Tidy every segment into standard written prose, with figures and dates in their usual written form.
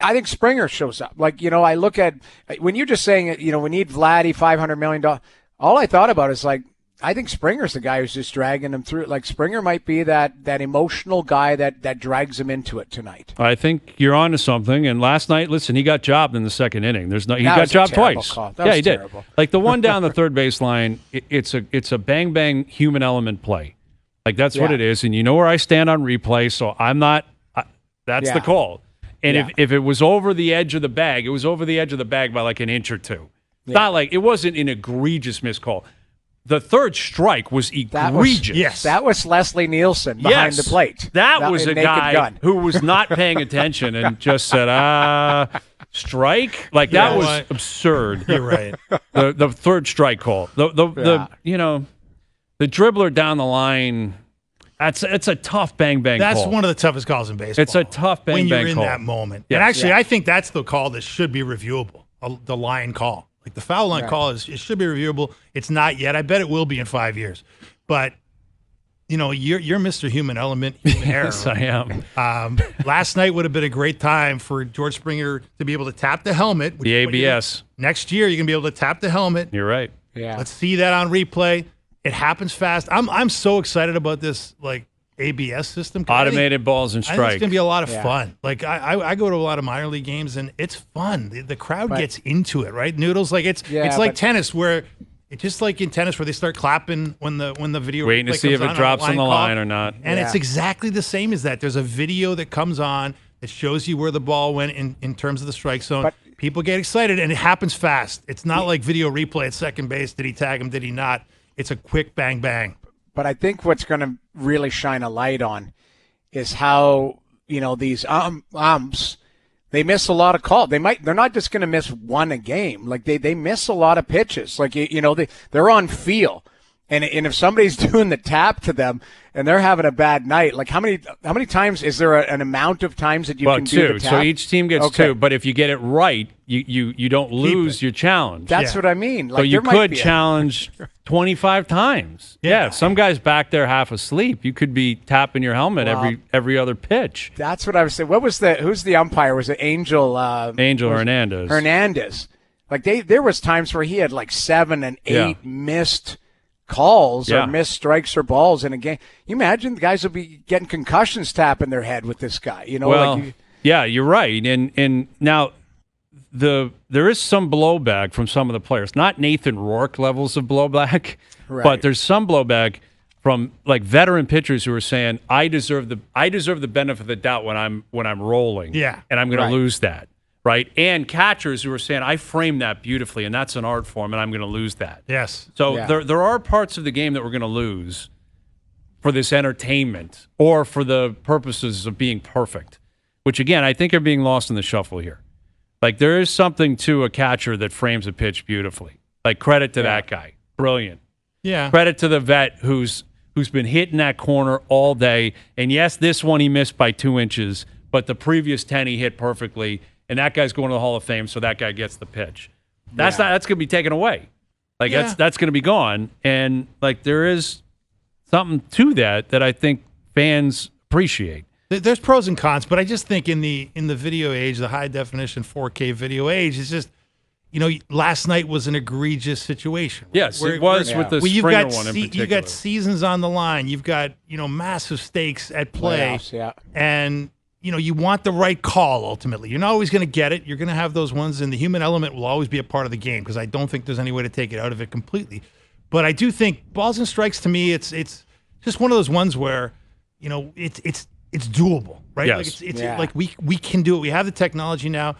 I think Springer shows up. Like, I look at when you're just saying, we need Vladdy, $500 million. All I thought about is like, I think Springer's the guy who's just dragging him through. Like, Springer might be that emotional guy that drags him into it tonight. I think you're on to something. And last night, listen, he got jobbed in the second inning. He got jobbed twice. Yeah, he did. Like the one down the third baseline, it's a bang bang human element play. Like that's what it is. And you know where I stand on replay, so I'm not. That's the call. And if it was over the edge of the bag, it was over the edge of the bag by like an inch or two. It's not like it wasn't an egregious missed call. The third strike was egregious. That was Leslie Nielsen behind the plate. That was a guy who was not paying attention and just said, strike? Like, that was absurd. You're right. The third strike call. The dribbler down the line, it's a tough bang-bang call. That's one of the toughest calls in baseball. It's a tough bang-bang call. When you're in that moment. Yes. And actually, I think that's the call that should be reviewable, the line call. Like the foul line call it should be reviewable. It's not yet. I bet it will be in 5 years. But you're Mr. Human Element, human error. Yes, I am. Last night would have been a great time for George Springer to be able to tap the helmet. The ABS. Next year, you're gonna be able to tap the helmet. You're right. Yeah. Let's see that on replay. It happens fast. I'm so excited about this ABS system. Automated balls and strikes. I think it's going to be a lot of fun. Like I go to a lot of minor league games and it's fun. The crowd gets into it, right? Noodles, it's like tennis where it's just like in tennis where they start clapping when the video waiting to see if it drops on the line or not. And it's exactly the same as that. There's a video that comes on that shows you where the ball went in terms of the strike zone. But people get excited and it happens fast. It's not like video replay at second base. Did he tag him? Did he not? It's a quick bang bang. But I think what's going to really shine a light on is how, these umps, they miss a lot of calls. They're not just going to miss one a game. Like they miss a lot of pitches. Like, they're on feel. And if somebody's doing the tap to them and they're having a bad night, like how many times is there an amount of times that you can do the tap? So each team gets two, but if you get it right, you don't lose your challenge. That's what I mean. So you could challenge 25 times. Yeah, some guy's back there half asleep. You could be tapping your helmet every other pitch. That's what I was saying. Who's the umpire? Was it Angel Hernandez? Hernandez. Like there was times where he had like 7 and 8 missed calls or missed strikes or balls in a game. You imagine the guys will be getting concussions tapping their head with this guy. You're right. And now there is some blowback from some of the players. Not Nathan Rourke levels of blowback, but there's some blowback from veteran pitchers who are saying, I deserve the benefit of the doubt when I'm rolling. Yeah. And I'm going to lose that. Right, and catchers who are saying, I framed that beautifully, and that's an art form, and I'm going to lose that. Yes. So there are parts of the game that we're going to lose for this entertainment or for the purposes of being perfect, which, again, I think are being lost in the shuffle here. Like, there is something to a catcher that frames a pitch beautifully. Like, credit to that guy. Brilliant. Yeah. Credit to the vet who's been hitting that corner all day. And, yes, this one he missed by 2 inches, but the previous 10 he hit perfectly. And that guy's going to the Hall of Fame, so that guy gets the pitch. That's going to be taken away. That's going to be gone. And there is something to that I think fans appreciate. There's pros and cons, but I just think in the video age, the high definition 4K video age, it's just last night was an egregious situation. Yes, it was with the Springer one in particular. You've got seasons on the line. You've got massive stakes at play, and you want the right call ultimately. You're not always going to get it. You're going to have those ones, and the human element will always be a part of the game because I don't think there's any way to take it out of it completely. But I do think balls and strikes to me, it's just one of those ones where, it's doable, right? Yes. Like we can do it. We have the technology now.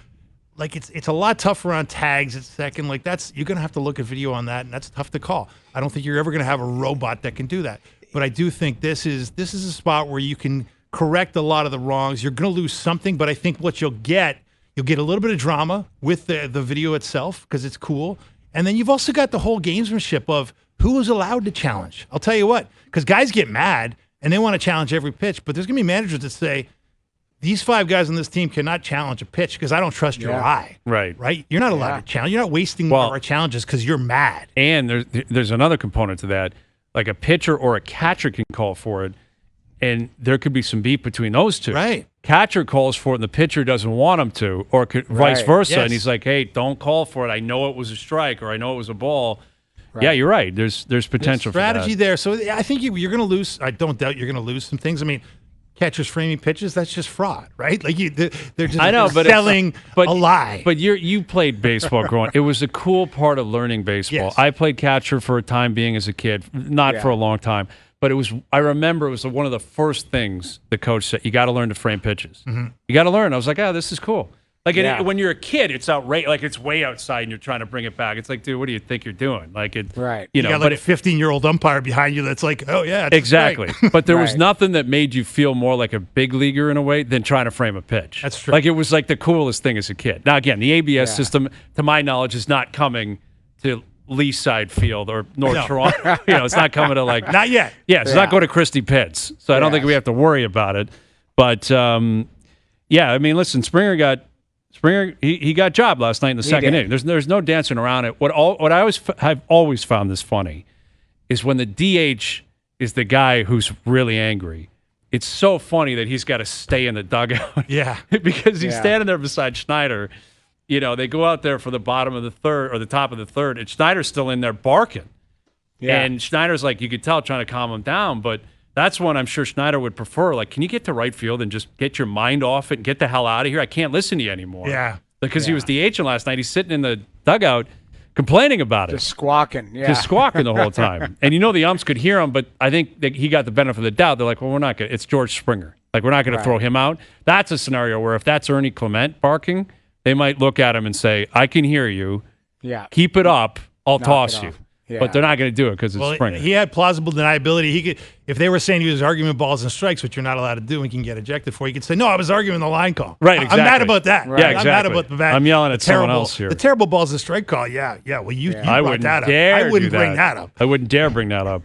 Like it's a lot tougher on tags at second. Like you're going to have to look at video on that, and that's tough to call. I don't think you're ever going to have a robot that can do that. But I do think this is a spot where you can correct a lot of the wrongs. You're going to lose something, but I think what you'll get a little bit of drama with the video itself because it's cool. And then you've also got the whole gamesmanship of who is allowed to challenge. I'll tell you what, because guys get mad and they want to challenge every pitch, but there's going to be managers that say, these 5 guys on this team cannot challenge a pitch because I don't trust your eye. Right? You're not allowed to challenge. You're not wasting our challenges because you're mad. And there's another component to that. Like a pitcher or a catcher can call for it, and there could be some beef between those two. Right. catcher calls for it and the pitcher doesn't want him to, or vice versa. Yes. And he's like, hey, don't call for it. I know it was a strike or I know it was a ball. Right. Yeah, you're right. There's potential strategy for that. there. So I think you're going to lose. I don't doubt you're going to lose some things. I mean, catchers framing pitches, that's just fraud, right? Like they're just selling a lie. But you played baseball growing. It was a cool part of learning baseball. Yes. I played catcher for a time being as a kid, not for a long time. But I remember it was one of the first things the coach said, you got to learn to frame pitches. Mm-hmm. You got to learn. I was like, this is cool. Like when you're a kid, it's outrageous. Like it's way outside and you're trying to bring it back. It's like, dude, what do you think you're doing? Like right. You got like a 15-year-old umpire behind you that's like, oh yeah, it's exactly. But there was nothing that made you feel more like a big leaguer in a way than trying to frame a pitch. That's true. Like it was like the coolest thing as a kid. Now again, the ABS system, to my knowledge, is not coming to Leaside Field or North Toronto. It's not coming to like not yet. Yeah, it's not going to Christie Pitts. So I don't think we have to worry about it. But I mean, listen, Springer he got job last night in the second inning. There's no dancing around it. What I have always found this funny is when the DH is the guy who's really angry. It's so funny that he's got to stay in the dugout. Yeah, because he's standing there beside Schneider. They go out there for the bottom of the third or the top of the third, and Schneider's still in there barking. Yeah. And Schneider's like, you could tell, trying to calm him down, but that's one I'm sure Schneider would prefer. Like, can you get to right field and just get your mind off it and get the hell out of here? I can't listen to you anymore. Yeah. Because he was DHing last night. He's sitting in the dugout complaining about it. Just squawking. Yeah. Just squawking the whole time. And the umps could hear him, but I think that he got the benefit of the doubt. They're like, well, we're not going to. It's George Springer. Like, we're not going to throw him out. That's a scenario where if that's Ernie Clement barking, they might look at him and say, I can hear you. Yeah. Keep it up. I'll toss you. Yeah. But they're not going to do it because it's Springer. He had plausible deniability. He could, if they were saying he was arguing balls and strikes, which you're not allowed to do and can get ejected for, he could say, no, I was arguing the line call. Right, exactly. I'm mad about that. Right. Yeah, exactly. I'm mad about that. I'm yelling at someone else here. The terrible balls and strike call, yeah. Well, you I brought that up. I wouldn't bring that up. I wouldn't dare bring that up.